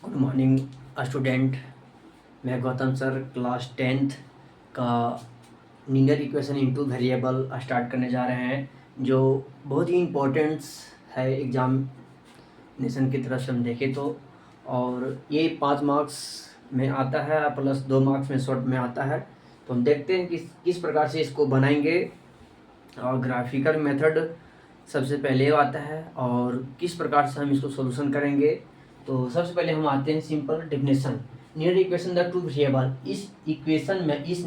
Good morning student. मैं Gautam sir class 10th का linear equation into variable start करने जा रहे हैं, जो बहुत ही इम्पोर्टेंट्स है एग्जामिनेशन की तरफ से हम देखें तो। और ये 5 मार्क्स में आता है प्लस 2 मार्क्स में शॉर्ट में आता है। तो हम देखते हैं किस प्रकार से इसको बनाएंगे। और ग्राफिकल मेथड सबसे पहले आता है और किस प्रकार से हम इसको सॉल्यूशन करेंगे। तो सबसे पहले हम आते हैं simple definition. Linear equation the two variable. इस इक्वेशन में, इस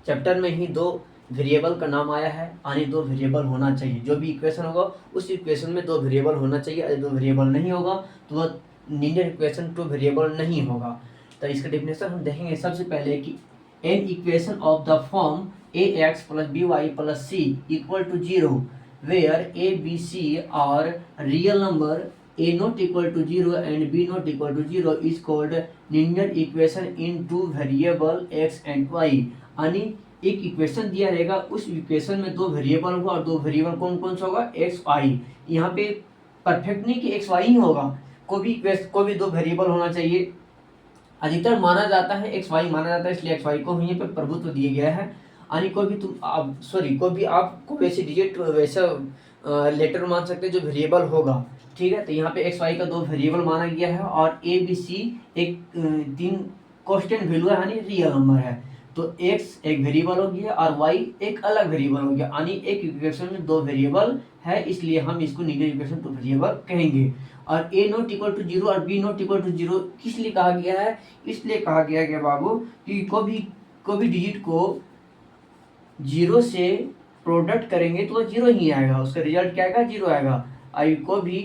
चैप्टर में ही 2 वेरिएबल का नाम आया है, यानी 2 वेरिएबल होना चाहिए। जो भी इक्वेशन होगा उस इक्वेशन में 2 वेरिएबल होना चाहिए। अगर 2 वेरिएबल नहीं होगा तो वह लीनियर इक्वेशन 2 वेरिएबल नहीं होगा। तो इसका डेफिनेशन हम देखेंगे सबसे पहले कि an equation of the form A X plus B Y plus C equal to 0 where a, b, c are real number, a not equal to 0 and b not equal to 0 is called linear equation in two variable x and y। यानी एक equation दिया रहेगा, उस equation में 2 variable होगा और 2 variable कौन कौन सा होगा, एक्स वाई। यहाँ पे परफेक्ट नहीं कि एक्स वाई ही होगा, कोई भी 2 वेरिएबल होना चाहिए। अधिकतर माना जाता है एक्स वाई माना जाता है, इसलिए एक्स वाई को यहाँ पे प्रभुत्व दिया गया है। यानी कोई भी आपको वैसे डिजिट वैसा लेटर मान सकते हैं जो वेरिएबल होगा। ठीक है, तो यहाँ पे एक्स वाई का 2 वेरिएबल माना गया है और ए बी सी एक 3 कांस्टेंट वैल्यू है, यानी रियल नंबर है। तो एक्स एक वेरिएबल हो गया और वाई एक अलग वेरिएबल हो गया, यानी एक इक्वेशन में 2 वेरिएबल है, इसलिए हम इसको लीनियर इक्वेशन 2 वेरिएबल कहेंगे। और ए नॉट इक्वल टू 0 और बी नॉट इक्वल टू 0 किस लिए कहा गया है? इसलिए कहा गया है बाबू कि कोई भी डिजिट को 0 से प्रोडक्ट करेंगे तो वो 0 ही आएगा, उसका रिजल्ट क्या आएगा, 0 आएगा। आई को भी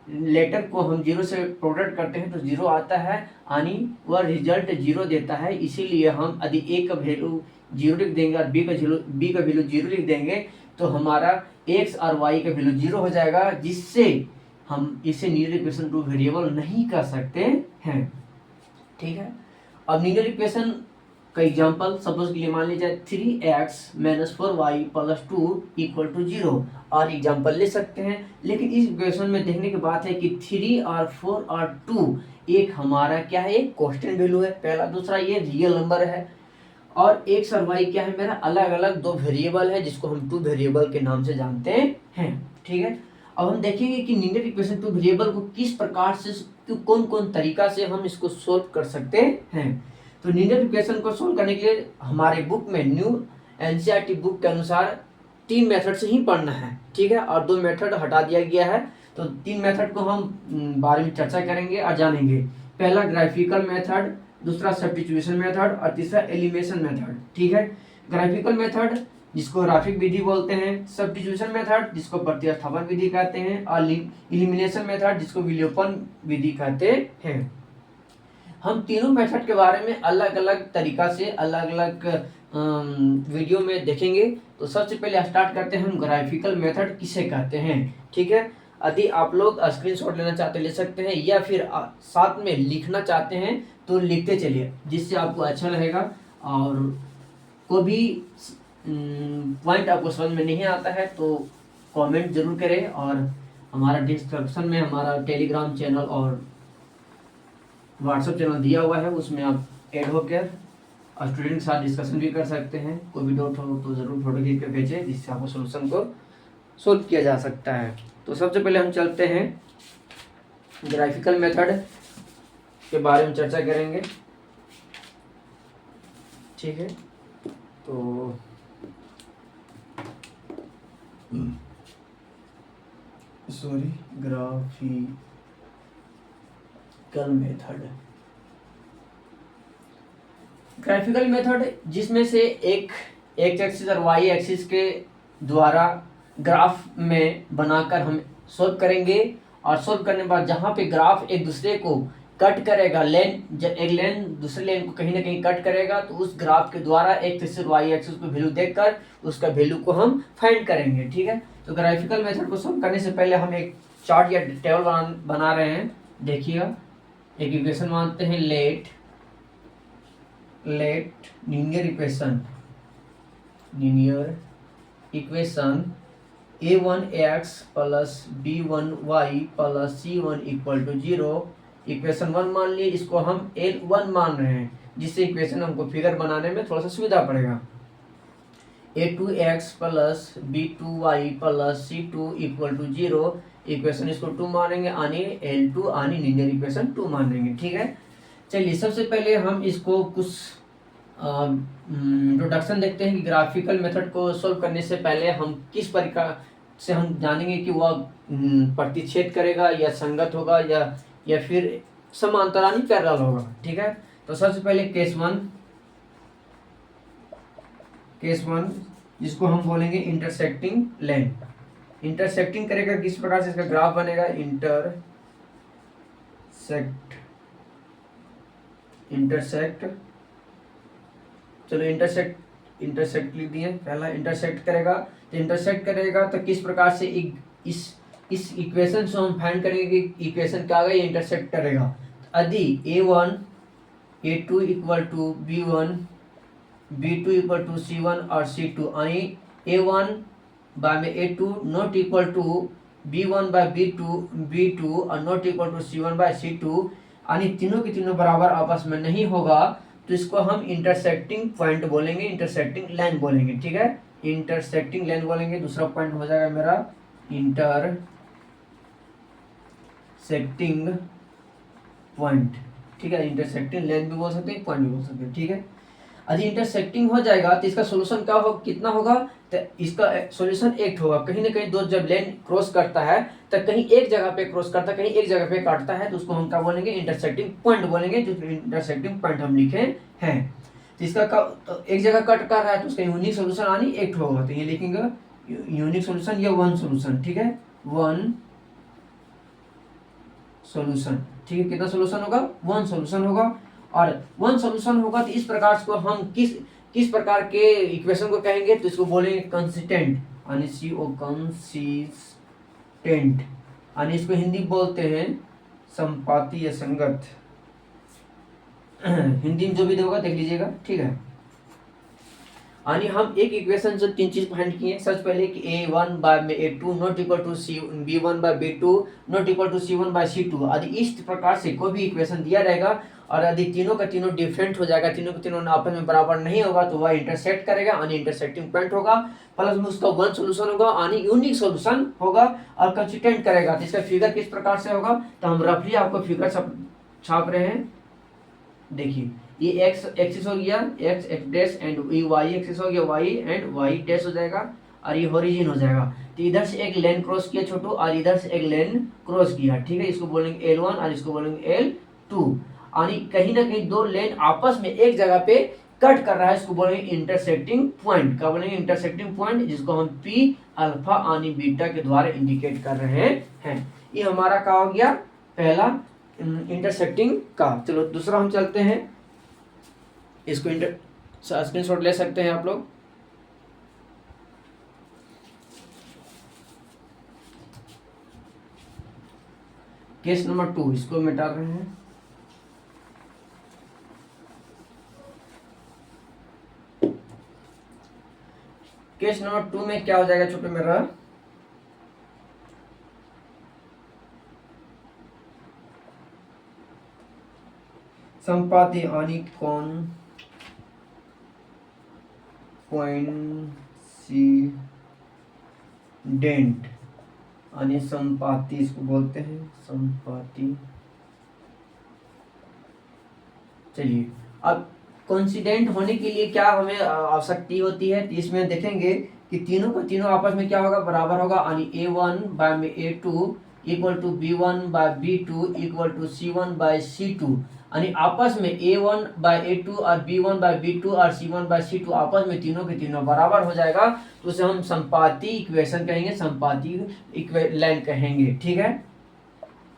लेटर को हम 0 से प्रोडक्ट करते हैं तो 0 आता है, यानी वह रिजल्ट 0 देता है। इसीलिए हम यदि ए का वैल्यू 0 लिख देंगे और बी का वैल्यू 0 लिख देंगे तो हमारा एक्स और वाई का वैल्यू 0 हो जाएगा, जिससे हम इसे लीनियर इक्वेशन 2 वेरिएबल नहीं कर सकते हैं। ठीक है, अब लीनियर इक्वेशन का एग्जांपल सपोज के लिए मान लीजिए 3x - 4y + 2 = 0 और एग्जांपल ले सकते हैं। लेकिन इस इक्वेशन में देखने की बात है कि 3 और 4 और 2 एक हमारा क्या है, एक कांस्टेंट वैल्यू है पहला। दूसरा ये रियल नंबर है और x और y क्या है, मेरा अलग अलग 2 वेरिएबल है, जिसको हम 2 वेरिएबल के नाम से जानते हैं। ठीक है, अब हम देखेंगे कि लीनियर इक्वेशन 2 वेरिएबल को किस प्रकार से, कौन कौन तरीका से हम इसको सोल्व कर सकते हैं। तो लीनियर इक्वेशन को सोल्व करने के लिए हमारे बुक में न्यू एनसीईआरटी बुक के अनुसार 3 मेथड से ही पढ़ना है। ठीक है, और 2 मेथड हटा दिया गया है। तो 3 मेथड को हम बारे में चर्चा करेंगे और जानेंगे। पहला ग्राफिकल मेथड, दूसरा सब्स्टिट्यूशन मेथड और तीसरा एलिमिनेशन मेथड। ठीक है, ग्राफिकल मेथड जिसको ग्राफिक विधि बोलते हैं, सब्स्टिट्यूशन मेथड जिसको प्रतिस्थापन विधि कहते हैं और एलिमिनेशन मेथड जिसको विलोपन विधि कहते हैं। हम तीनों मेथड के बारे में अलग अलग तरीका से अलग अलग वीडियो में देखेंगे। तो सबसे पहले स्टार्ट करते हैं हम ग्राफिकल मेथड किसे कहते हैं। ठीक है, यदि आप लोग स्क्रीनशॉट लेना चाहते ले सकते हैं या फिर साथ में लिखना चाहते हैं तो लिखते चलिए, जिससे आपको अच्छा रहेगा। और कोई भी पॉइंट आपको समझ में नहीं आता है तो कमेंट जरूर करें। और हमारा डिस्क्रिप्शन में हमारा टेलीग्राम चैनल और व्हाट्सएप चैनल दिया हुआ है, उसमें आप ऐड होकर स्टूडेंट के साथ डिस्कशन भी कर सकते हैं। कोई भी डाउट हो तो ज़रूर फोटो खींच कर भेजें, जिससे आपको सोल्यूशन को सोल्व किया जा सकता है। तो सबसे पहले हम चलते हैं ग्राफिकल मेथड के बारे में चर्चा करेंगे। ठीक है, तो ग्राफिकल मेथड जिसमें से एक एक्स एक्सिस और वाई एक्सिस के द्वारा ग्राफ में बनाकर हम सोल्व करेंगे। और सोल्व करने के बाद जहाँ पे ग्राफ एक दूसरे को कट करेगा, एक लेन दूसरे लेन को कहीं ना कहीं कट करेगा, तो उस ग्राफ के द्वारा एक्स एक्सिस वाई एक्सिस को वैल्यू देखकर उसका वैल्यू को हम फाइंड करेंगे। ठीक है, तो ग्राफिकल मेथड को सोल्व करने से पहले हम एक चार्ट या टेबल बना रहे हैं। देखिएगा, एक इक्वेशन मानते हैं, late linear equation a1x + b1y + c1 = 0 equation 1 मान लिए, इसको हम L1 मान रहे हैं, जिससे इक्वेशन हमको फिगर बनाने में थोड़ा सा सुविधा पड़ेगा। a2x plus b2y plus c2 equal to 0, equation इसको 2 मानेंगे, यानी L2 यानी लीनियर इक्वेशन 2 मानेंगे। ठीक है, चलिए सबसे पहले हम इसको कुछ इंट्रोडक्शन देखते हैं कि ग्राफिकल मेथड को सोल्व करने से पहले हम किस प्रकार से हम जानेंगे कि वह प्रतिच्छेद करेगा या संगत होगा या फिर समांतराली पैरेलल होगा। ठीक है, तो सबसे पहले केस वन जिसको हम बोलेंगे इंटरसेक्टिंग लाइन। इंटरसेक्टिंग करेगा किस प्रकार से, इसका ग्राफ बनेगा इंटरसेक्ट, चलो इंटरसेक्ट लिख दिए। पहला इंटरसेक्ट करेगा, तो किस प्रकार से इस इक्वेशन से हम फाइंड करेंगे कि इक्वेशन क्या होगा, ये इंटरसेक्ट करेगा। यदि a1 a2 equal to b1 b2 equal to c1 और c2, यानी a1 by a2 not equal to b1 by b2 और not equal to c1 by c2, यानी तीनों के तीनों बराबर आपस में नहीं होगा, तो इसको हम इंटरसेक्टिंग पॉइंट बोलेंगे, इंटरसेक्टिंग लाइन बोलेंगे। ठीक है, इंटरसेक्टिंग लाइन बोलेंगे। दूसरा पॉइंट हो जाएगा मेरा इंटरसेक्टिंग पॉइंट। ठीक है, इंटरसेक्टिंग लाइन भी बोल सकते हैं, पॉइंट भी बोल सकते हैं। ठीक है, यदि इंटरसेक्टिंग हो जाएगा तो इसका सोल्यूशन क्या हो, कितना होगा, तो इसका सोल्यूशन एक होगा। कहीं ना कहीं दो जब लाइन क्रॉस करता है तो कहीं एक जगह पे क्रॉस करता है, कहीं एक जगह पे काटता है, तो उसको हम क्या बोलेंगे, इंटरसेक्टिंग पॉइंट बोलेंगे। जो इंटरसेक्टिंग पॉइंट हम लिखे हैं, तो इसका तो एक जगह कट कर रहा है तो उसका यूनिक सोल्यूशन यानी एक होगा, तो ये लिखेंगे यूनिक सोल्यूशन या वन सोल्यूशन। ठीक है, वन सोल्यूशन। ठीक है, कितना सोल्यूशन होगा, वन सोल्यूशन होगा। और वन सोल्यूशन होगा तो इस प्रकार को हम किस प्रकार के इक्वेशन को कहेंगे, तो इसको बोलेंगे कंसिस्टेंट, यानी कंसिस्टेंट, यानी इसको हिंदी बोलते हैं संपाती या संगत। हिंदी में जो भी होगा देख लीजिएगा। ठीक है, यानी हम एक इक्वेशन से तीन चीज फाइंड किए। सबसे पहले कि a1 बाय में a2 not equal to b1 by b2 not equal to c1 by c2। यदि इस प्रकार से कोई भी इक्वेशन दिया रहेगा और यदि तीनों का तीनों डिफरेंट हो जाएगा, तीनों का तीनों आपस में बराबर नहीं होगा, तो वह इंटरसेक्ट करेगा, यानी इंटरसेक्टिंग पॉइंट होगा। प्लस में उसका वन सोल्यूशन होगा, यानी यूनिक सोल्यूशन होगा, और कंसिस्टेंट करेगा। तो इसका फिगर किस प्रकार से होगा, तो हम रफली आपको फिगर छाप रहे हैं। देखिए, ये एक्स एक्सिस हो गया, एक्स डैश, एंड ये वाई एक्सिस हो गया, वाई एंड वाई डैश हो जाएगा, और ये होरिजिन हो जाएगा। तो इधर से एक लाइन क्रॉस किया छोटू, और इधर से एक लाइन क्रॉस किया। ठीक है, इसको बोलेंगे L1 और इसको बोलेंगे L2, यानी कहीं ना कहीं दो लाइन आपस में एक जगह पे कट कर रहा है, इसको बोलेंगे इंटरसेक्टिंग पॉइंट। क्या बोलेंगे, इंटरसेक्टिंग पॉइंट, जिसको हम P अल्फा यानी बीटा के द्वारा इंडिकेट कर रहे हैं। ये हमारा क्या हो गया, पहला इंटरसेक्टिंग का। चलो दूसरा हम चलते हैं, इसको स्क्रीनशॉट ले सकते हैं आप लोग। केस नंबर 2, इसको मिटा रहे हैं। केस नंबर 2 में क्या हो जाएगा छोटे मेरा, संपाती यानी कोइंसिडेंट, यानी संपाती इसको बोलते हैं, संपाती। चलिए, अब कोइंसिडेंट होने के लिए क्या हमें आवश्यकता होती है, तो इसमें देखेंगे कि तीनों का तीनों आपस में क्या होगा, बराबर होगा, यानी a1 बाय में a2 equal to b1 by b2 equal to c1 by c2, यानी आपस में a1 बाय a2 और b1 बाय b2 और c1 बाय c2 आपस में तीनों के तीनों बराबर हो जाएगा, तो उसे हम संपाती इक्वेशन कहेंगे, संपाती लाइन कहेंगे। ठीक है,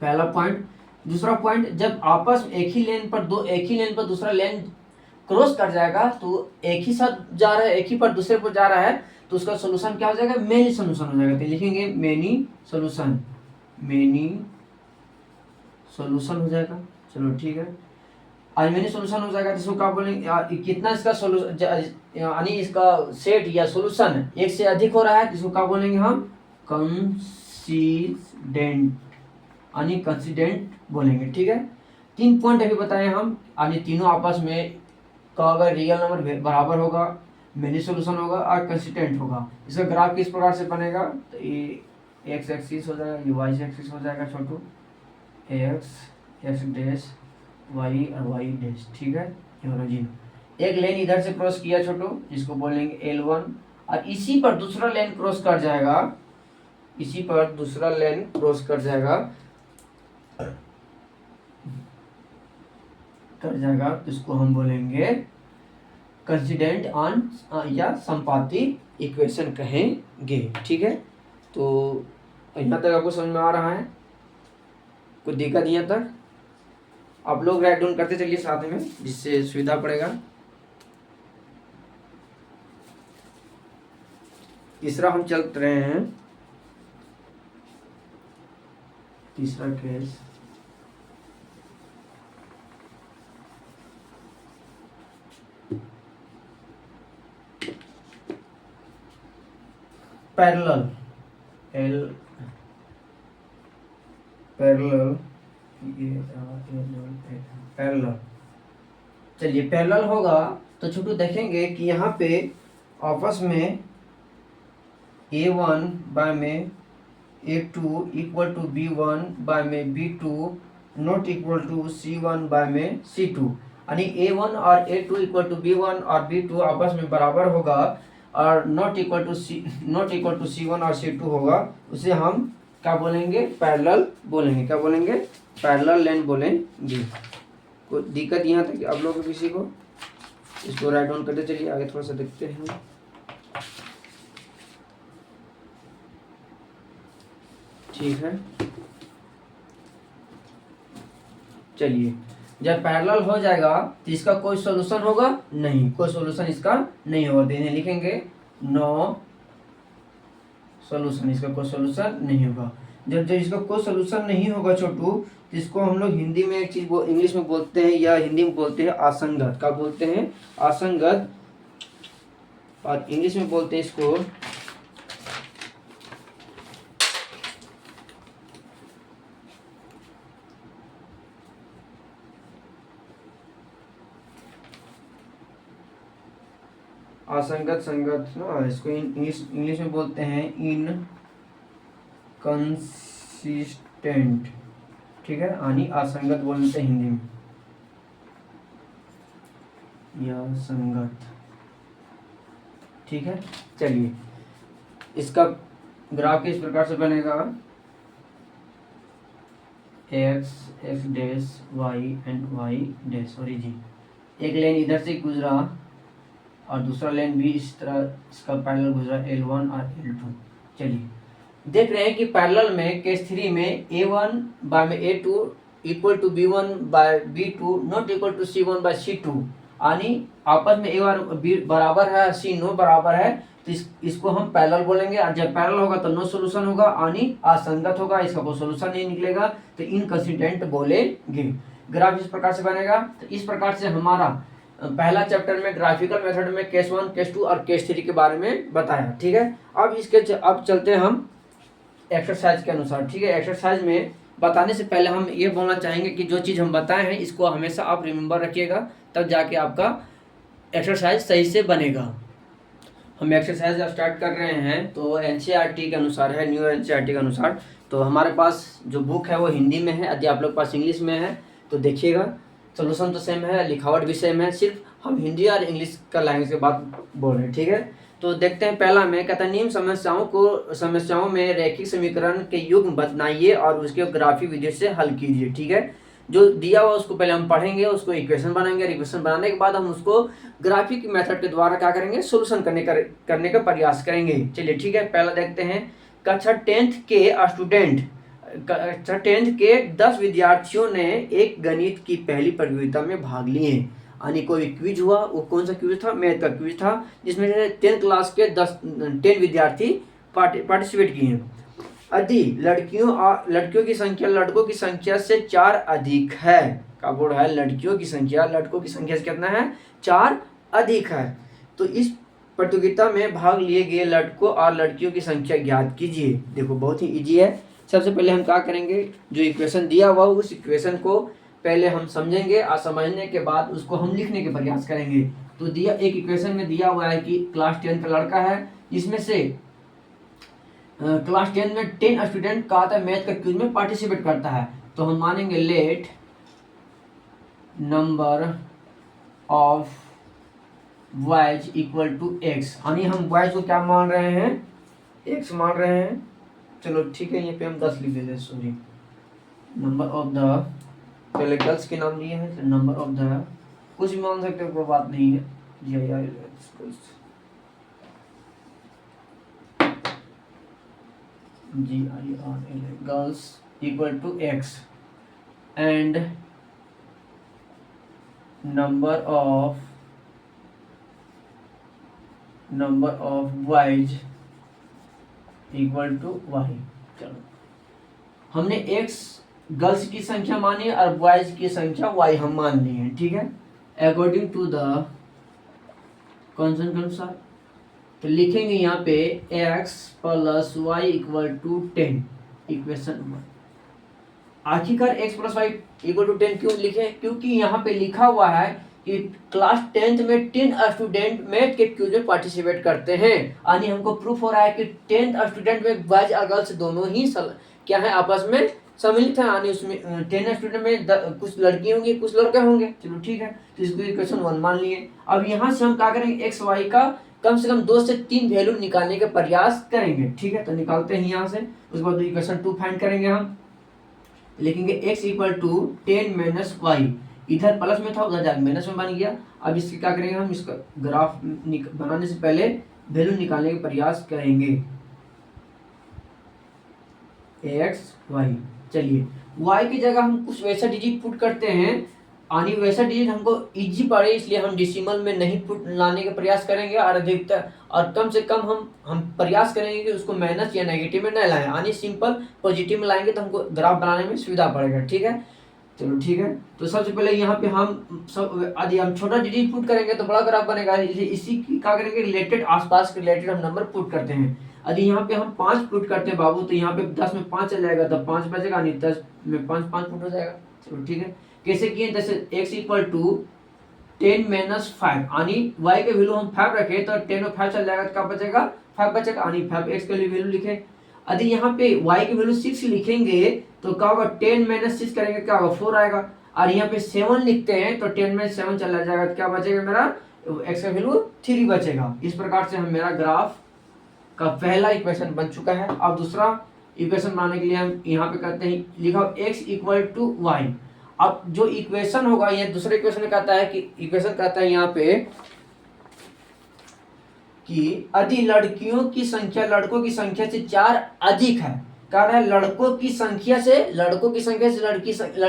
पहला पॉइंट। दूसरा पॉइंट, जब आपस में एक ही लेन पर दूसरा लेन क्रॉस कर जाएगा, तो एक ही साथ जा रहा है, एक ही पर दूसरे पर जा रहा है, तो उसका सोल्यूशन क्या हो जाएगा, मेनी सोल्यूशन हो जाएगा। तो लिखेंगे मेनी सोल्यूशन हो जाएगा। चलो ठीक है, आज मेनी सोल्यूशन हो जाएगा, जिसको क्या बोलेंगे, कितना इसका सोल्यूशन, यानी इसका सेट या सोल्यूशन एक से अधिक हो रहा है, जिसको क्या बोलेंगे हम, कंसिस्टेंट, यानी कंसिस्टेंट बोलेंगे। ठीक है, 3 पॉइंट अभी बताए हम, यानी तीनों आपस में का अगर रियल नंबर बराबर होगा, मेनी सोल्यूशन होगा और कंसिस्टेंट होगा। इसका ग्राफ किस प्रकार से बनेगा, तो ये एक्स एक्सिस हो जाएगा, ये वाई एक्सिस हो जाएगा छोटू, एक्स डैश वाई और वाई डैश, ठीक है, ओरिजिन। एक लेन इधर से क्रॉस किया छोटू, जिसको बोलेंगे L1, और इसी पर दूसरा लेन क्रॉस कर जाएगा, इसी पर दूसरा लेन क्रॉस कर जाएगा तो इसको हम बोलेंगे कंसिडेंट ऑन या संपाती इक्वेशन कहेंगे, ठीक है। तो यहाँ तक आपको समझ में आ रहा है, कुछ दिक्कत यहाँ तक? आप लोग राइट डाउन करते चलिए साथ में, जिससे सुविधा पड़ेगा। तीसरा हम चल रहे हैं, तीसरा केस पैरेलल, पैरेलल पैरेलल। चलिए पैरेलल होगा तो छोटू देखेंगे कि यहाँ पे आपस में A1 बाय में A2 equal to B1 bye में B2 not equal to C1 bye में C2, यानी A1 और A2 इक्वल टू B1 और B2 आपस में बराबर होगा और नॉट इक्वल टू C1 और C2 होगा, उसे हम क्या बोलेंगे, पैरेलल बोलेंगे। क्या बोलेंगे, पैरेलल लाइन बोलेंगे। कोई दिक्कत यहाँ तक आप लोगों को किसी को? इसको राइट डाउन करते चलिए, आगे थोड़ा सा देखते हैं। ठीक है, चलिए जब पैरेलल हो जाएगा तो इसका कोई सॉल्यूशन होगा नहीं, कोई सॉल्यूशन इसका नहीं होगा, देने लिखेंगे नो सॉल्यूशन, इसका कोई सॉल्यूशन नहीं होगा। जब इसका कोई सॉल्यूशन नहीं होगा छोटू, तो इसको हम लोग हिंदी में एक चीज इंग्लिश में बोलते हैं या हिंदी में बोलते हैं असंगत। क्या बोलते हैं, असंगत, और इंग्लिश में बोलते हैं इसको असंगत संगत ना, इसको इंग्लिश में बोलते हैं इनकंसिस्टेंट, ठीक है, यानी असंगत बोलते हैं हिंदी में, या संगत, ठीक है। चलिए इसका ग्राफ इस प्रकार से बनेगा, X dash Y and Y dash origin. एक लाइन इधर से गुजरा और दूसरा लाइन भी इस तरह इसका पैरेलल गुजरा, L1 और L2। चलिए देख रहे हैं कि पैरेलल में केस 3 में A1 बाय में A2 equal to B1 by B2 not equal to C1 by C2, यानी आपस में A और B बराबर है, C नो बराबर है, तो इसको हम पैरेलल बोलेंगे। और जब पैरेलल होगा तो नो सॉल्यूशन होगा, यानी असंगत होगा, इसका कोई सॉल्यूशन नहीं निकलेगा, तो इनकंसिस्टेंट बोलेंगे। ग्राफ इस प्रकार से बनेगा। तो इस प्रकार से हमारा पहला चैप्टर में ग्राफिकल मेथड में केस 1, केस 2 और केस 3 के बारे में बताया, ठीक है। अब चलते हैं हम एक्सरसाइज के अनुसार, ठीक है। एक्सरसाइज में बताने से पहले हम ये बोलना चाहेंगे कि जो चीज़ हम बताए हैं इसको हमेशा आप रिमेंबर रखिएगा, तब जाके आपका एक्सरसाइज सही से बनेगा। हम एक्सरसाइज स्टार्ट कर रहे हैं, तो NCERT के अनुसार है, न्यू NCERT के अनुसार। तो हमारे पास जो बुक है वो हिंदी में है, यदि आप लोग पास इंग्लिश में है तो देखिएगा, सोल्यूशन तो सेम है, लिखावट भी सेम है, सिर्फ हम हिंदी और इंग्लिश का लैंग्वेज के बात बोल रहे हैं, ठीक है। तो देखते हैं, पहला में कहता है निम्न समस्याओं में रैखिक समीकरण के युग्म बनाइए और उसके ग्राफिक विधि से हल कीजिए, ठीक है। जो दिया हुआ उसको पहले हम पढ़ेंगे, उसको इक्वेशन बनाएंगे, इक्वेशन बनाने के बाद हम उसको ग्राफिक मेथड के द्वारा क्या करेंगे, सोल्यूशन करने का प्रयास करेंगे। चलिए ठीक है, पहला देखते हैं। कक्षा 10th के 10 विद्यार्थियों ने एक गणित की पहली प्रतियोगिता में भाग लिए, यानी कोई क्विज हुआ। वो कौन सा क्विज था, मैथ का क्विज था, जिसमें 10th क्लास के 10 विद्यार्थी पार्टिसिपेट किए हैं। यदि लड़कियों की संख्या लड़कों की संख्या से 4 अधिक है, क्या बोल रहा है, लड़कियों की संख्या लड़कों की संख्या से कितना है, 4 अधिक है, तो इस प्रतियोगिता में भाग लिए गए लड़कों और लड़कियों की संख्या ज्ञात कीजिए। देखो बहुत ही इजी है। सबसे पहले हम क्या करेंगे, जो इक्वेशन दिया हुआ उस इक्वेशन को पहले हम समझेंगे और समझने के बाद उसको हम लिखने के प्रयास करेंगे। तो दिया एक इक्वेशन में दिया हुआ है कि क्लास 10 का लड़का है, जिसमें से क्लास 10 में 10 स्टूडेंट का आता है मैथ का क्विज में पार्टिसिपेट करता है। तो हम मानेंगे let number of boys equal to X, यानी हम बॉयज को क्या मान रहे हैं, एक्स मान रहे हैं। चलो ठीक है, यहाँ पे हम 10 लिख देते हैं, सॉरी। नंबर ऑफ द, पहले गर्ल्स के नाम लिए हैं, तो नंबर ऑफ द कुछ भी मान सकते हो, कोई बात नहीं है। GIRL girls equal to X and number of boys equal to Y. चलो, हमने एक्स गर्ल्स की संख्या मानी है और बॉयज की संख्या वाई हम मान ली है, ठीक है, अकॉर्डिंग टू द कॉन्सेप्ट के अनुसार। तो लिखेंगे यहाँ पे x plus Y equal to 10, equation 1। आखिरकार x plus Y equal to 10 क्यों लिखे, क्योंकि यहाँ पे लिखा हुआ है कि क्लास 10th में 10 स्टूडेंट मैथ के क्विज में पार्टिसिपेट करते हैं, यानी हमको प्रूफ हो रहा है कि 10th स्टूडेंट में बॉयज और गर्ल्स दोनों ही क्या है, आपस में सम्मिलित है, यानी उसमें 10 स्टूडेंट में कुछ लड़की होंगी कुछ लड़के होंगे। चलो ठीक है, तो इसको इक्वेशन 1 मान लिए। अब यहाँ से हम क्या करेंगे, एक्स वाई का कम से कम 2 से 3 वैल्यू निकालने का प्रयास करेंगे, ठीक है। तो निकालते हैं यहाँ से, उसके बाद इक्वेशन 2 फाइंड करेंगे। हम लिखेंगे x equal to 10 minus Y, इधर प्लस में था उधर जाकर माइनस में बन गया। अब इसके क्या करेंगे, हम इसका ग्राफ बनाने से पहले वैल्यू निकालने का प्रयास करेंगे, एक्स वाई। चलिए, y की जगह हम कुछ वैसा डिजिट पुट करते हैं, यानी वैसा डिजिट हमको इजी पड़े, इसलिए हम डेसिमल में नहीं पुट लाने का प्रयास करेंगे, और अधिकतर और कम से कम हम प्रयास करेंगे कि उसको माइनस या नेगेटिव में न लाएं, यानी सिंपल पॉजिटिव में लाएंगे तो हमको ग्राफ बनाने में सुविधा पड़ेगा, ठीक है। चलो ठीक है, तो सबसे पहले यहाँ पे हम यदि हम छोटा डिजिट पुट करेंगे तो बड़ा ग्राफ बनेगा, इसी क्या करेंगे, रिलेटेड आसपास के रिलेटेड हम नंबर पुट करते हैं। यदि यहाँ पे हम 5 पुट करते हैं बाबू, तो यहाँ पे 10 में 5 चल जाएगा, तो 5 बचेगा, नहीं 10 में 5 5 पुट हो जाएगा। चलो ठीक है, कैसे किए, जैसे x इक्वल टू 10 माइनस 5, यानी y के वैल्यू हम 5 रखे तो 10 में 5 चल जाएगा, तो क्या बचेगा, 5 बचेगा, यानी 5x के लिए वैल्यू लिखे। यदि यहाँ पे y की वैल्यू 6 लिखेंगे तो क्या होगा, 10 माइनस 6 करेंगे क्या होगा, 4 आएगा। और यहाँ पे 7 लिखते हैं तो 10 में 7 चला जाएगा, तो क्या बचेगा, मेरा x का वैल्यू 3 बचेगा। इस प्रकार से हम मेरा ग्राफ का पहला इक्वेशन बन चुका है। अब दूसरा इक्वेशन बनाने के लिए हम यहाँ पे करते हैं, लिखा x इक्वल टू वाई। अब जो इक्वेशन होगा, ये दूसरे इक्वेशन में कहता है कि इक्वेशन कहता है यहाँ पे कि यदि लड़कियों की संख्या लड़कों की संख्या से 4 अधिक है, कह रहा है लड़कों की संख्या से लड़की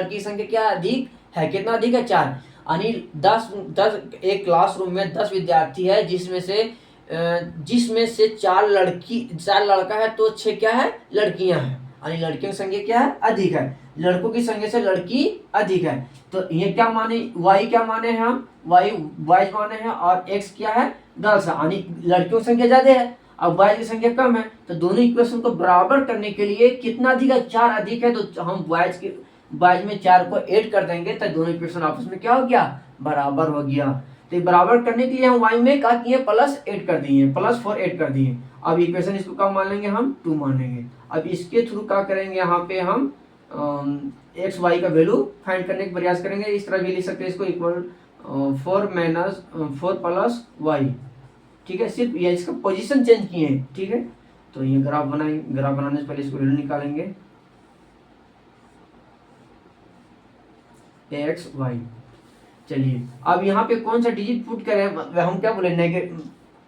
की संख्या क्या अधिक है, कितना अधिक है, 4, यानी 10 एक क्लासरूम में 10 विद्यार्थी है, जिसमें से 4 लड़का है तो 6 क्या है, लड़कियां हैं, यानी लड़कियों की संख्या क्या है, अधिक है, लड़कों की संख्या से लड़की अधिक है। तो ये क्या माने, y क्या माने हैं हम, y बॉयज माने हैं, और x क्या है, गर्ल्स, यानी लड़कियों की संख्या ज्यादा है और बॉयज की संख्या कम है। तो दोनों इक्वेशन को बराबर करने के लिए कितना अधिक है, 4 अधिक है, तो हम बॉयज में 4 को ऐड कर देंगे, तो दोनों इक्वेशन आपस में क्या हो गया, बराबर हो गया। तो बराबर करने के लिए हम y में क्या किए, प्लस 8 कर दिए, +4 ऐड कर दिए। अब इक्वेशन इसको क्या मान लेंगे, हम 2 मान लेंगे। अब इसके थ्रू क्या करेंगे, यहाँ पे हम एक्स वाई का वैल्यू फाइंड करने का प्रयास करेंगे। इस तरह भी लिख सकते हैं इसको, इक्वल 4 प्लस वाई, ठीक है, सिर्फ ये इसका पोजीशन चेंज किए हैं, ठीक है। तो ये ग्राफ बनाएंगे, ग्राफ बनाने से पहले इसको वैल्यू निकालेंगे, एक्स वाई। चलिए, अब यहाँ पे कौन सा डिजिट पुट करें, हम क्या बोले,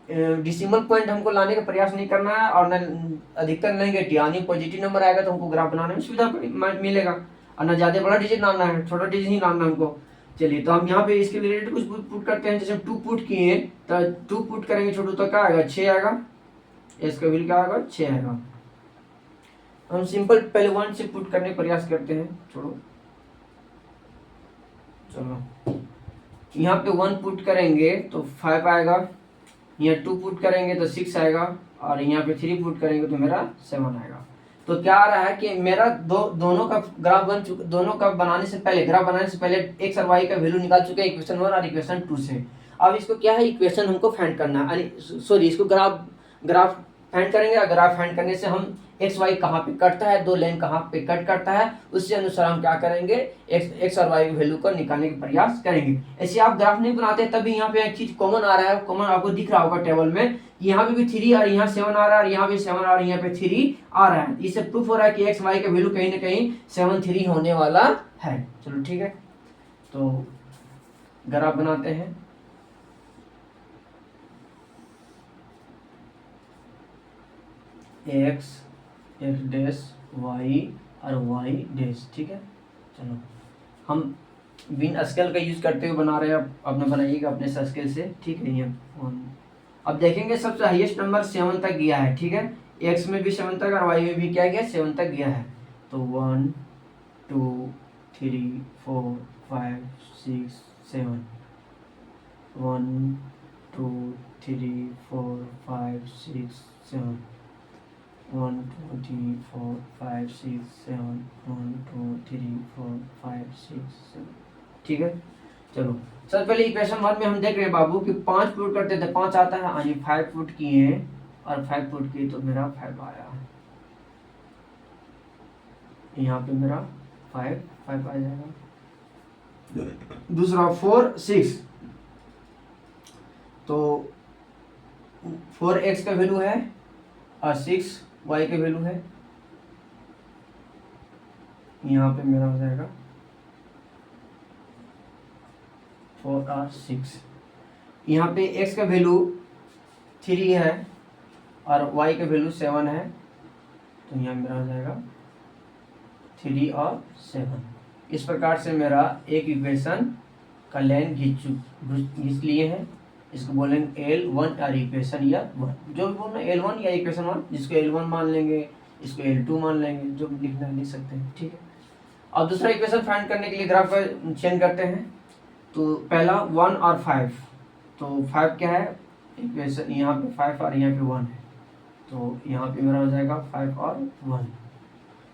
डेसिमल पॉइंट हमको लाने का प्रयास नहीं करना है, और न अधिकतर नेगेटिव, यानी पॉजिटिव नंबर आएगा तो हमको ग्राफ बनाने में सुविधा मिलेगा, और ना ज्यादा बड़ा डिजिट लाना है, छोटा डिजिट ही लाना है हमको। चलिए, तो हम यहाँ पे इसके रिलेटेड कुछ पुट करते हैं, जैसे 2 पुट किए तो 2 पुट करेंगे छोटू, तो क्या आएगा, 6 आएगा, इसका वैल्यू क्या आएगा, 6 आएगा। हम सिंपल पहले 1 से पुट करने का प्रयास करते हैं, छोड़ो, चलो, यहाँ पे 1 पुट करेंगे तो 5 आएगा, यहाँ 2 पुट करेंगे तो 6 आएगा, और यहाँ पे 3 पुट करेंगे तो मेरा 7 आएगा। तो क्या आ रहा है कि मेरा दोनों का ग्राफ बन चुका, दोनों का बनाने से पहले, ग्राफ बनाने से पहले एक्स और वाई का वैल्यू निकाल चुके हैं इक्वेशन 1 और इक्वेशन 2 से। अब इसको क्या है, इक्वेशन हमको फाइंड करना है, सॉरी इसको ग्राफ फाइंड करेंगे। और ग्राफ फाइंड करने से हम एक्स वाई कहाँ पे कटता है, दो लाइन कहाँ पे कट करता है, उससे अनुसार हम क्या करेंगे, एक्स और वाई की वैल्यू को निकालने का प्रयास करेंगे। ऐसे आप ग्राफ नहीं बनाते तभी यहाँ पे एक चीज कॉमन आ रहा है, कॉमन आपको दिख रहा होगा टेबल में, यहाँ पे भी 3 और यहाँ 7 आ रहा है, और यहाँ भी 7 और यहाँ पे 3 आ रहा है। इससे प्रूफ हो रहा है कि एक्स वाई का वैल्यू कहीं ना कहीं 7 3 होने वाला है। चलो ठीक है, तो ग्राफ बनाते हैं। एक्स डैश वाई और वाई डैश, ठीक है। चलो हम बिन स्केल का यूज करते हुए बना रहे हैं, अपने बनाइएगा अपने स्केल से, ठीक है। ये अब देखेंगे सबसे हाईएस्ट नंबर 7 तक गया है, ठीक है। एक्स में भी 7 तक और वाई में भी क्या गया, 7 तक गया है। तो 1 2 3 4 5 6 7, 1 2 3 4 5 6 7, 1 2 3 4 5 6 7, 1 2 3 4 5 6 7, ठीक है। चलो सबसे पहले इक्वेशन 1 में हम देख रहे हैं बाबू कि 5 पुट करते थे, 5 आता है, हाँ ये 5 पुट किए और 5 पुट किए तो मेरा 5 आया, यहाँ पे मेरा 5 आ जाएगा। दूसरा 4 6, तो 4 एक्स का वैल्यू है और 6 वाई का वैल्यू है, यहाँ पे मेरा हो जाएगा 4 और 6। यहाँ पे x का वैल्यू 3 है और y का वैल्यू 7 है, तो यहाँ मेरा हो जाएगा 3 और 7। इस प्रकार से मेरा एक इक्वेशन का लाइन घिंच लिए हैं। इसको बोलेंगे L1 और इक्वेशन या 1, जो भी बोलना L1 या इक्वेशन 1, जिसको L1 मान लेंगे, इसको L2 मान लेंगे, जो लिखना लिख सकते हैं, ठीक है। अब दूसरा इक्वेशन फाइंड करने के लिए ग्राफ का चेंज करते हैं। तो पहला 1 और 5, तो 5 क्या है, इक्वेशन यहाँ पे 5 और यहाँ पे 1 है, तो यहाँ पे मेरा हो जाएगा 5 और 1।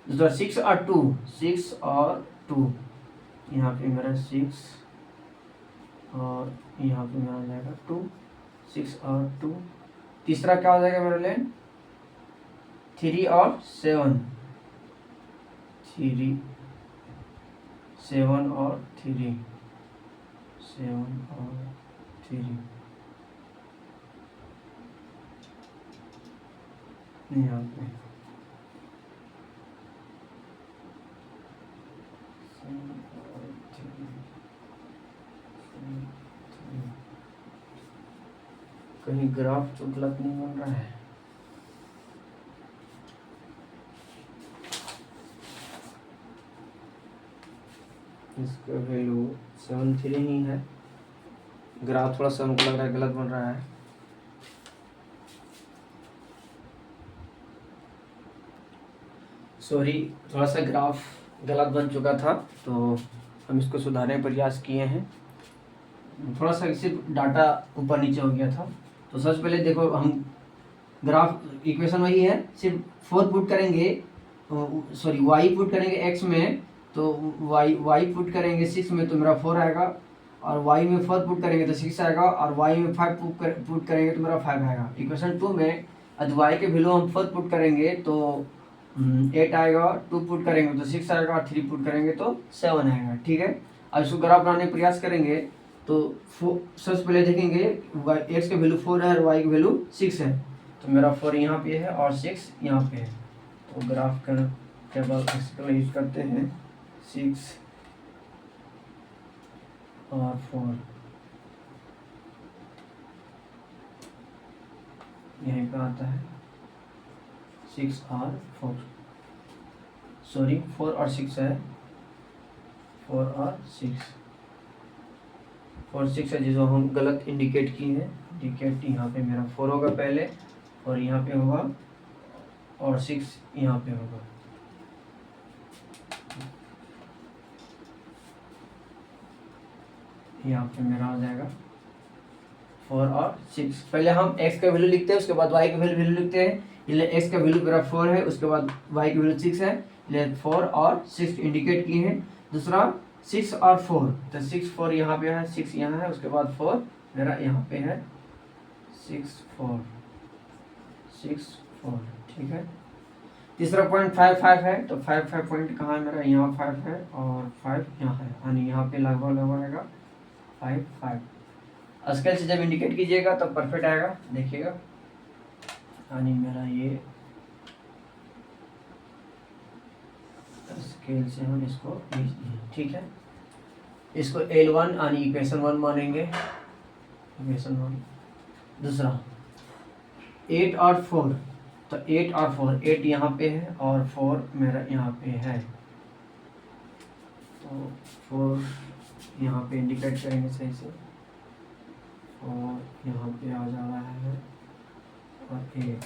दूसरा 6 और 2, 6 और 2, यहाँ पे मेरा 6 और यहाँ पे मेरा हो जाएगा 2, 6 और 2। तीसरा क्या हो जाएगा मेरा लेन, 3 और 7, 3 7 और 3, 7 और 3, यहाँ पे कहीं ग्राफ तो गलत नहीं बन रहा है। इसका वैल्यू 7 3 ही है, ग्राफ थोड़ा सा हमको लग रहा है गलत बन रहा है। सॉरी, थोड़ा सा ग्राफ गलत बन चुका था, तो हम इसको सुधारने का प्रयास किए हैं। थोड़ा सा सिर्फ डाटा ऊपर नीचे हो गया था। तो सबसे पहले देखो, हम ग्राफ इक्वेशन वही है, सिर्फ 4 पुट करेंगे, सॉरी वाई पुट करेंगे एक्स में, तो वाई पुट करेंगे 6 में तो मेरा 4 आएगा, और वाई में 4 पुट करेंगे तो 6 आएगा, और वाई में 5 पुट करेंगे तो मेरा 5 आएगा। इक्वेशन 2 में यदि वाई के वैल्यू हम 4 पुट करेंगे तो 8 आएगा, 2 पुट करेंगे तो 6 आएगा, और 3 पुट करेंगे तो 7 आएगा, ठीक है। अब इसको ग्राफ बनाने का प्रयास करेंगे तो सबसे पहले देखेंगे एक्स का वैल्यू 4 है और वाई का वैल्यू 6 है, तो मेरा 4 यहाँ पे है और 6 यहाँ पे है। तो ग्राफ का टेबल एक्सप्लेन यूज करते हैं, 6 और 4 यहीं पे आता है, 6 और 4, सॉरी 4 और 6 है, 4 और 6, 4 6 है, जिसको हम गलत इंडिकेट किए हैं। इंडिकेट यहाँ पे मेरा 4 होगा पहले, और यहाँ पे होगा, और 6 यहाँ पे होगा। यहाँ पे मेरा हो जाएगा 4 और 6। पहले हम x का वैल्यू लिखते हैं, उसके बाद y का वैल्यू लिखते हैं, एक्स का वैल्यू मेरा 4 है, उसके बाद वाई की वैल्यू 6 है, 4 और 6 इंडिकेट किए हैं। दूसरा 6 और 4, तो 6 4 यहाँ पे है, 6 यहाँ है, उसके बाद 4 मेरा यहाँ पे है, 6 4 6 4, ठीक है। तीसरा पॉइंट 5 5 है, तो 5 5 पॉइंट कहाँ है मेरा, यहाँ 5 है और 5 यहाँ है, यानी यहाँ पे लगभग लगभग आएगा 5 5। स्केल से जब इंडिकेट कीजिएगा तो परफेक्ट आएगा, देखिएगा, यानी मेरा ये स्केल से हम इसको भेज दिए, ठीक है। इसको L1 यानी इक्वेशन 1 मानेंगे, इक्वेशन 1। दूसरा 8 और 4, तो 8 और 4, 8 यहाँ पे है और 4 मेरा यहाँ पे है, तो 4 यहाँ पे इंडिकेट करेंगे सही से, और यहाँ पे आ जा रहा है, और 8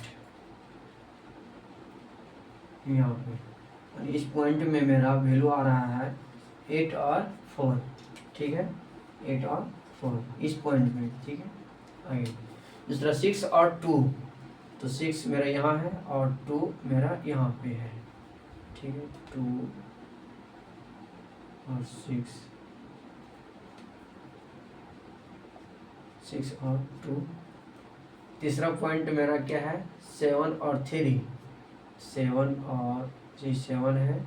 यहाँ पे, इस पॉइंट में मेरा वैल्यू आ रहा है 8 और 4, ठीक है, 8 और 4 इस पॉइंट में, ठीक है। आगे दूसरा 6 और 2, तो 6 मेरा यहाँ है और 2 मेरा यहाँ पे है, ठीक है, 2 और 6 और 2। तीसरा पॉइंट मेरा क्या है, 7 और 3, 7 और 7 है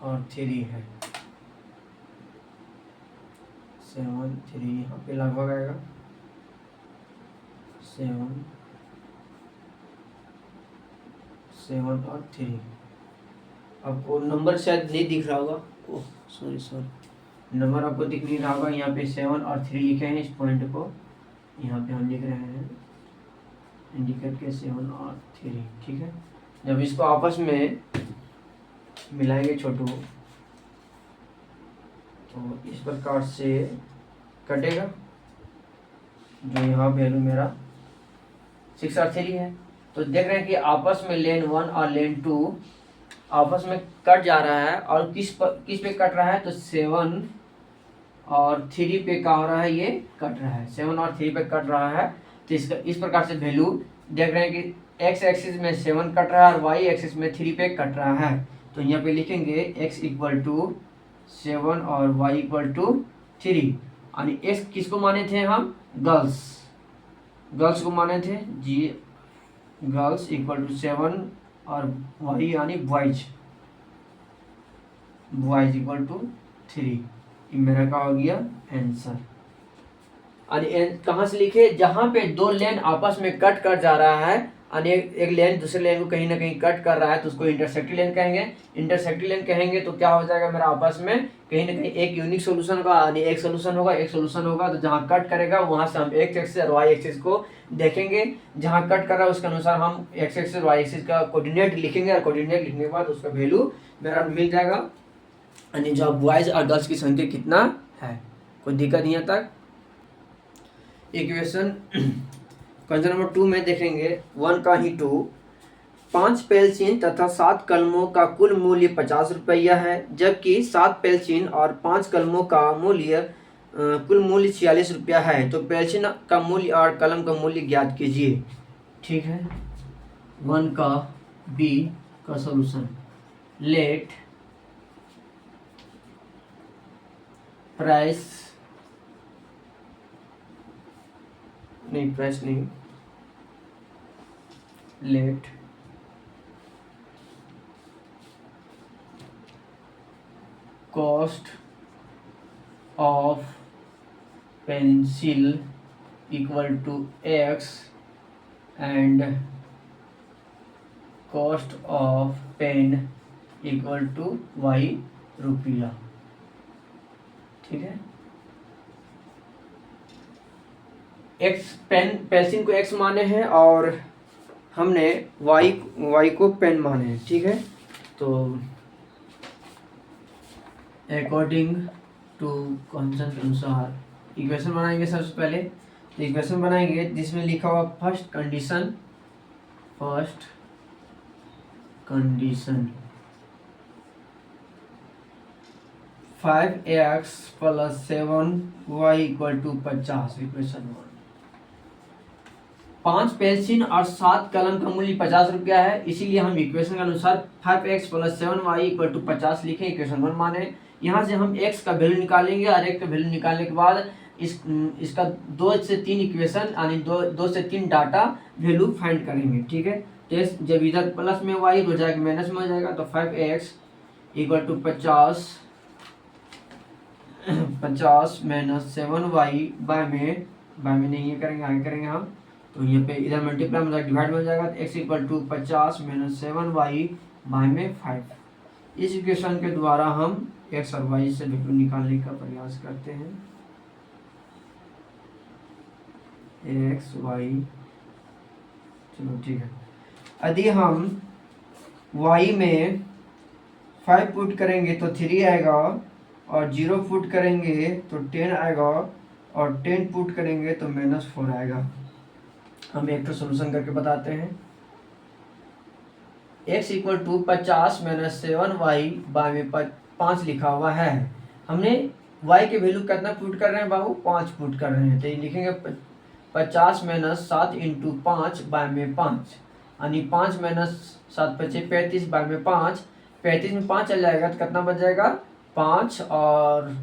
और 3 है, 7 3 यहाँ पे लगभग आएगा, 7 और 3। आपको नंबर शायद नहीं दिख रहा होगा, ओह सॉरी, नंबर आपको दिख नहीं रहा होगा, यहाँ पे 7 और 3 लिखे हैं, इस पॉइंट को यहाँ पे हम लिख रहे हैं इंडिकेट के 7 और 3, ठीक है। जब इसको आपस में मिलाएंगे छोटू, तो इस प्रकार से कटेगा, जो यहाँ वैल्यू मेरा 6 और 3 है, तो देख रहे हैं कि आपस में लेन 1 और लेन 2 आपस में कट जा रहा है, और किस पे कट रहा है, तो 7 और 3 पे क्या हो रहा है, ये कट रहा है, 7 और 3 पे कट रहा है। तो इसका इस प्रकार से वैल्यू देख रहे हैं कि एक्स एक्सिस में 7 कट रहा है और वाई एक्सिस में 3 पे कट रहा है, तो यहाँ पे लिखेंगे x इक्वल टू 7 और y इक्वल टू 3, यानी x किसको माने थे हम, गर्ल्स को माने थे, जी गर्ल्स इक्वल टू 7 और y यानी बॉयज इक्वल टू 3, ये मेरा क्या हो गया आंसर। और कहाँ से लिखे, जहाँ पे दो लेन आपस में कट कर जा रहा है, और एक लेन दूसरे लेन को कहीं ना कहीं कट कर रहा है, तो उसको इंटरसेक्टिव लेन कहेंगे। इंटरसेक्टिव लेन कहेंगे तो क्या हो जाएगा मेरा, आपस में कहीं ना कहीं एक यूनिक सोल्यूशन होगा, यानी एक सोल्यूशन होगा, तो जहाँ कट करेगा वहाँ से हम एक्स एक्सिस और वाई एक्सिस को देखेंगे, जहाँ कट कर रहा है उसके अनुसार हम एक्स एक्सिस और वाई एक्सिस का कोऑर्डिनेट लिखेंगे, और कोऑर्डिनेट लिखने के बाद उसका वैल्यू मेरा मिल जाएगा, यानी जो बॉयज और गर्ल्स की संख्या कितना है, कोई दिक्कत नहीं है तक। इक्वेशन क्वेश्चन नंबर 2 में देखेंगे 1 का ही 2, 5 पेंसिल तथा 7 कलमों का कुल मूल्य 50 रुपया है, जबकि 7 पेंसिल और 5 कलमों का मूल्य कुल मूल्य 46 रुपया है, तो पेंसिल का मूल्य और कलम का मूल्य ज्ञात कीजिए, ठीक है। 1 का बी का सॉल्यूशन, लेट प्राइस नहीं, let cost of pencil equal to X and cost of pen equal to Y रुपया, ठीक है। एक्स पेंसिल को एक्स माने हैं और हमने वाई को पेन माने हैं, ठीक है। तो अकॉर्डिंग टू क्वेश्चन के अनुसार इक्वेशन बनाएंगे सबसे पहले, तो इक्वेशन बनाएंगे जिसमें लिखा हुआ first condition 5x + 7y = 50, equation 1। 5 pencil और 7 कलम का मूल्य 50 रुपया है, इसीलिए हम इक्वेशन के अनुसार 5x + 7y = 50 लिखें, इक्वेशन 1 माने। यहाँ से हम x का वैल्यू निकालेंगे और x का वैल्यू निकालने के बाद इसका 2 से 3 इक्वेशन यानी 2 से 3 डाटा वैल्यू फाइंड करेंगे। ठीक है, तो जब इधर प्लस में y हो जाएगा माइनस में हो जाएगा, तो 5x = 50 - 7y बाय में नहीं ये करेंगे, आगे करेंगे हम, तो यहाँ पे इधर मल्टीप्लाई में डिवाइड में हो जाएगा, तो x = 50 - 7y बाय में 5। इस इक्वेशन के द्वारा हम x और y से वैल्यू निकालने का प्रयास करते हैं। x y, चलो ठीक है। यदि हम y में 5 पुट करेंगे तो 3 आएगा, और 0 पुट करेंगे तो 10 आएगा, और 10 पुट करेंगे तो -4 आएगा। हम एक तो सोल्यूशन करके बताते हैं। x = 50 - 7y बाय में 5 लिखा हुआ है। हमने y के वैल्यू कितना पुट कर रहे हैं बाबू? 5 पुट कर रहे हैं, तो ये लिखेंगे 50 - 7 × 5 बाय में 5, यानी 5 - 7 = 35 बाय में 5, 35 में 5 चल जाएगा तो कितना बच जाएगा? 5 और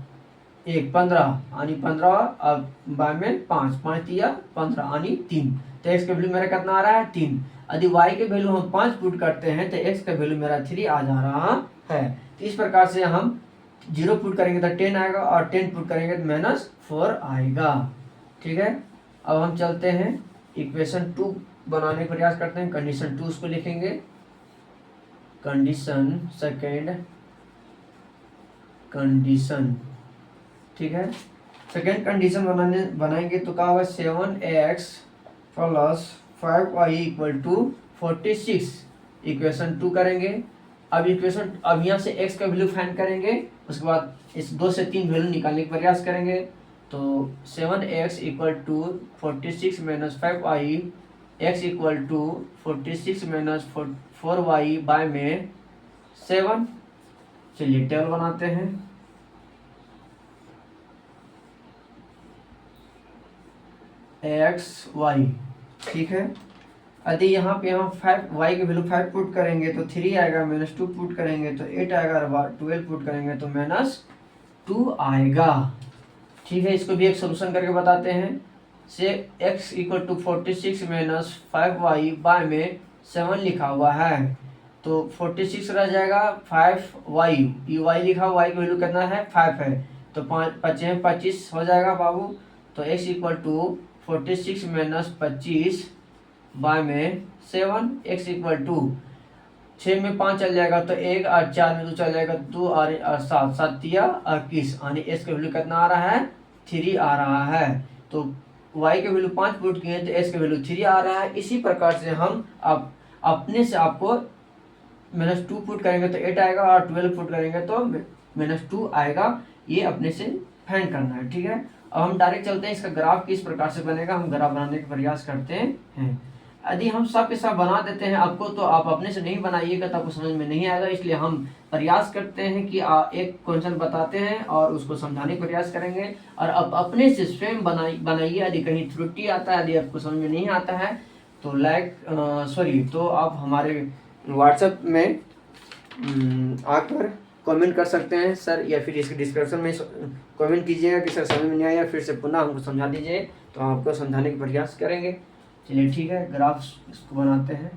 1 15, यानी 15 बाय में 5, 5 × 3 = 15, यानी 3। तो x का वैल्यू मेरा कितना आ रहा है? 3। यदि y के वैल्यू हम 5 पुट करते हैं तो x का वैल्यू मेरा 3 आ जा रहा है। तो इस प्रकार से हम 0 पुट करेंगे तो 10 आएगा, और 10 पुट करेंगे तो -4 आएगा। ठीक है, अब हम चलते हैं इक्वेशन 2 बनाने का प्रयास करते हैं। कंडीशन 2 उसको लिखेंगे, कंडीशन सेकेंड कंडीशन। ठीक है, सेकेंड कंडीशन बनाएंगे तो क्या होगा? 7x + 5y = 46, इक्वेशन 2 करेंगे। अब यहाँ से x का वैल्यू फाइंड करेंगे, उसके बाद इस 2 से 3 वैल्यू निकालने का प्रयास करेंगे। तो 7x = 46 - 5y, x = 46 - 4y bye में 7। चलिए टेबल बनाते हैं। x y, ठीक है। यदि यहाँ पे हम 5 y के वैल्यू 5 पुट करेंगे तो 3 आएगा, -2 पुट करेंगे तो 8 आएगा, और 12 पुट करेंगे तो -2 आएगा। ठीक है, इसको भी एक सोल्यूशन करके बताते हैं। से x = 46 - 5y बाय में 7 लिखा हुआ है, तो 46 रह जाएगा, 5y, ये y लिखा हुआ, y की वैल्यू कितना है? 5 है, तो 5 5 25 हो जाएगा बाबू। तो x = 46 - 25 बाय में 7, x = 6 में 5 चल जाएगा तो 1, और 4 में 2 चल जाएगा 2, और 7, 7 × 21, यानी s का वैल्यू कितना आ रहा है? 3 आ रहा है। तो y के वैल्यू 5 पुट किए तो s का वैल्यू 3 आ रहा है। इसी प्रकार से हम अब अपने से आपको -2 पुट करेंगे तो 8 आएगा, और 12 पुट करेंगे तो -2 आएगा। ये अपने से फाइंड करना है। ठीक है, अब हम डायरेक्ट चलते हैं, इसका ग्राफ किस प्रकार से बनेगा, हम ग्राफ बनाने का प्रयास करते हैं। यदि हम सब के सब बना देते हैं आपको, तो आप अपने से नहीं बनाइएगा तो आपको समझ में नहीं आएगा, इसलिए हम प्रयास करते हैं कि एक क्वेश्चन बताते हैं और उसको समझाने का प्रयास करेंगे, और आप अपने से स्वयं बनाइए। यदि कहीं त्रुटि आता है, यदि आपको समझ में नहीं आता है तो तो आप हमारे व्हाट्सएप में आकर कमेंट कर सकते हैं सर, या फिर इसके डिस्क्रिप्शन में कमेंट कीजिएगा कि सर समझ में नहीं आया, फिर से पुनः हमको समझा दीजिए, तो हम आपको समझाने का प्रयास करेंगे। चलिए ठीक है, ग्राफ इसको बनाते हैं।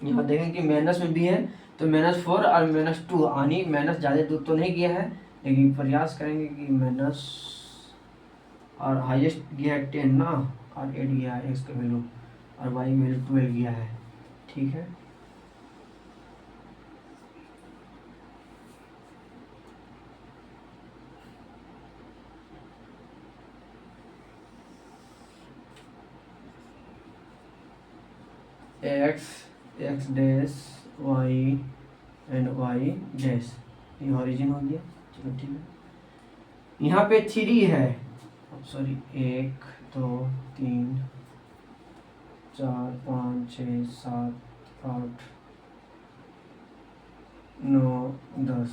यहाँ देखें कि माइनस में भी है, तो -4 और -2, यानी माइनस ज़्यादा दूर तो नहीं गया है, लेकिन प्रयास करेंगे कि माइनस, और हाईएस्ट गया है 10 ना, और 8 गया है x का वैल्यू, और y की वैल्यू 12 गया है। ठीक है, x dash y and y dash, ये ओरिजिन हो गया। चलो ठीक है, यहाँ पे 3 है, सॉरी 1 2 3 4 5 6 7 8 9 10,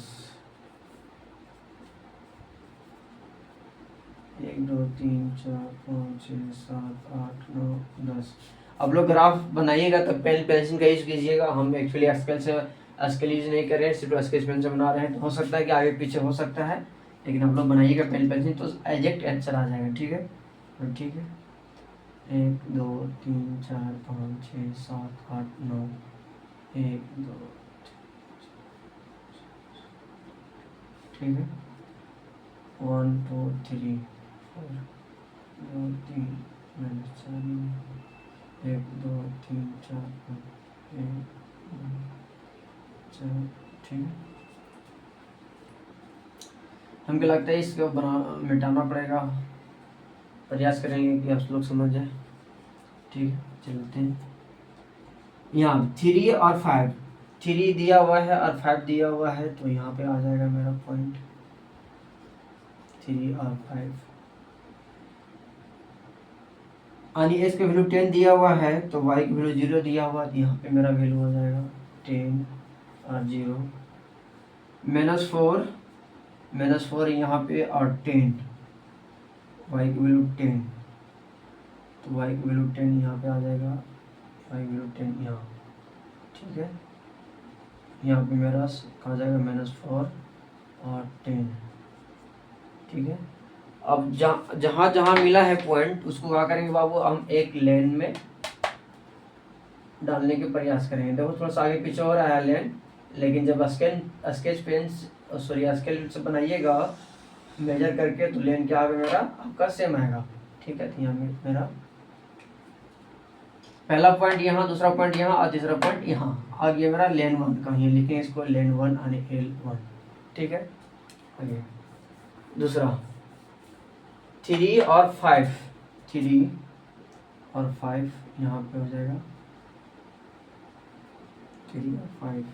1 2 3 4 5 6 7 8 9 10। अब लोग ग्राफ बनाइएगा तो पेन पेंसिल का यूज कीजिएगा। हम एक्चुअली स्केल यूज नहीं कर रहे हैं, सिर्फ स्केच पेन से बना रहे हैं। तो हो सकता है कि आगे पीछे हो सकता है, लेकिन आप लोग बनाइएगा पेन पेंसिल तो एग्जैक्ट आंसर आ जाएगा। ठीक है, तो ठीक है। 1 2 3 4 5 6 7 8 9 1 2, ठीक है। 1 2 3 4 2 3 4 1 2 3 4 5 1 2 4, ठीक है। हमको लगता है इसको मिटाना पड़ेगा, प्रयास करेंगे कि आप लोग समझ जाए। ठीक है, चलते हैं। यहाँ 3 और 5, 3 दिया हुआ है और 5 दिया हुआ है, तो यहाँ पे आ जाएगा मेरा पॉइंट 3 और 5। यानी एस का वैल्यू 10 दिया हुआ है, तो वाई का वैल्यू 0 दिया हुआ, तो यहाँ पे मेरा वैल्यू हो जाएगा 10 और 0 -4 यहाँ पे और 10, वाई की वैल्यू 10, तो वाई की वैल्यू 10 यहाँ पे आ जाएगा, वाई की वैल्यू 10 यहाँ। ठीक है, यहाँ पे मेरा आ जाएगा -4 और 10। ठीक है, अब जहाँ जहाँ मिला है पॉइंट उसको क्या करेंगे बाबू, हम एक लेन में डालने के प्रयास करेंगे। देखो थोड़ा सा आगे पीछे हो रहा है लेन, लेकिन जब स्केच पेन स्केल से बनाइएगा मेजर करके, तो लेन क्या आएगा मेरा आपका सेम आएगा। ठीक है, तो यहाँ मेरा पहला पॉइंट यहाँ, दूसरा पॉइंट यहाँ और तीसरा पॉइंट यहाँ आ गया मेरा लेन 1 का। ये लिखेंगे इसको लेन 1 यानी L1। ठीक है, आगे दूसरा 3 और 5, 3 और 5 यहाँ पे हो जाएगा 3 और 5,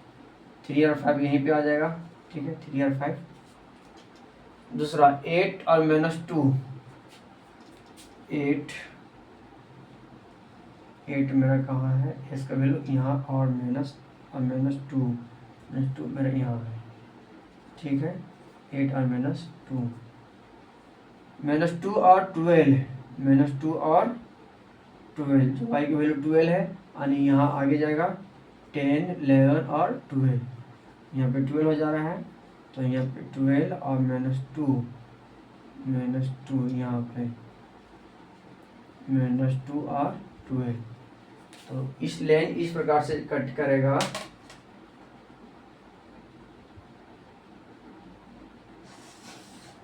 3 और 5 यहीं पे आ जाएगा। ठीक है, 3 और 5। दूसरा 8 और -2, 8 मेरा कहाँ है, इसका वैल्यू यहाँ और -2 मेरा यहाँ है। ठीक है, 8 और -2 और 12, -2 और 12, तो y की वैल्यू 12 है, यानी यहाँ आगे जाएगा 10 11 और 12, यहाँ पे 12 हो जा रहा है, तो यहाँ पे 12 और -2 यहाँ पे -2 और 12, तो इस लेन इस प्रकार से कट करेगा।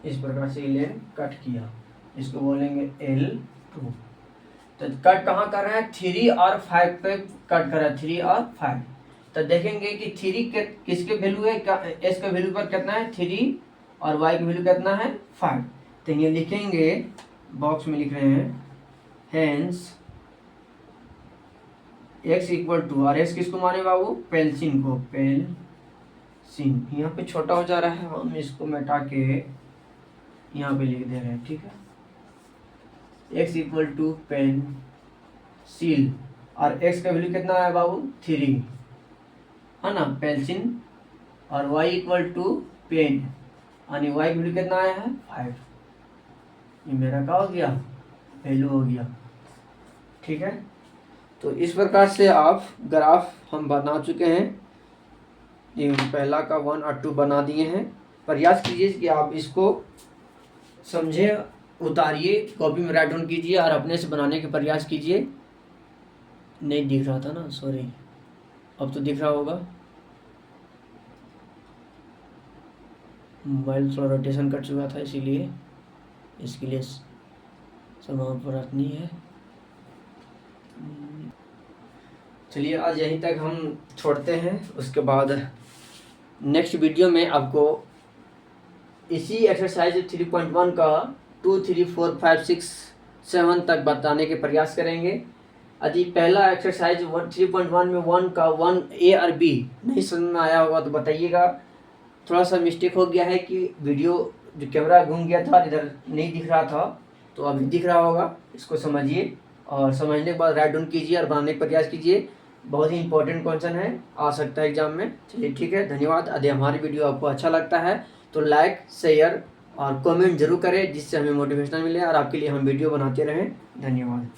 इस प्रकार से लेन कट किया, इसको बोलेंगे L2। तो कट कहाँ कर रहा है, 3 और 5 पे कट कर रहा है, 3 और 5। तो देखेंगे कि 3 के किसके वैल्यू है, एस का वैल्यू पर कितना है 3 और वाई का वैल्यू कितना है 5। तो ये लिखेंगे, बॉक्स में लिख रहे हैं हेंस x = और s किसको माने बाबू, पेल्सिन को, पेल्सिन। यहाँ पे छोटा हो जा रहा है, हम इसको मिटा के यहाँ पे लिख दे रहे हैं। ठीक है, x = पेंसिल और x का वैल्यू कितना है बाबू 3 है ना, पेंसिल, और y = पेन, यानी y की वैल्यू कितना आया है 5। ये मेरा क्या हो गया, वैल्यू हो गया। ठीक है, तो इस प्रकार से आप ग्राफ हम बना चुके हैं। ये पहला का 1 और 2 बना दिए हैं। प्रयास कीजिए कि आप इसको समझे, उतारिए, कॉपी में राइट डाउन कीजिए और अपने से बनाने के प्रयास कीजिए। नहीं दिख रहा था ना, सॉरी, अब तो दिख रहा होगा। मोबाइल थोड़ा रोटेशन कर चुका था, इसीलिए इसके लिए समाप्त नहीं है। चलिए आज यहीं तक हम छोड़ते हैं, उसके बाद नेक्स्ट वीडियो में आपको इसी एक्सरसाइज 3.1 का 2 3 4 5 6 7 तक बताने के प्रयास करेंगे। यदि पहला एक्सरसाइज 3.1 में 1 का 1 ए और बी नहीं समझ में आया होगा तो बताइएगा। थोड़ा सा मिस्टेक हो गया है कि वीडियो जो कैमरा घूम गया था, इधर नहीं दिख रहा था, तो अभी दिख रहा होगा। इसको समझिए और समझने के बाद राइट डाउन कीजिए और बनाने का प्रयास कीजिए। बहुत ही इंपॉर्टेंट क्वेश्चन है, आ सकता है एग्जाम में। चलिए ठीक है, धन्यवाद। यदि हमारी वीडियो आपको अच्छा लगता है तो लाइक शेयर और कमेंट ज़रूर करें जिससे हमें मोटिवेशनल मिले और आपके लिए हम वीडियो बनाते रहें। धन्यवाद।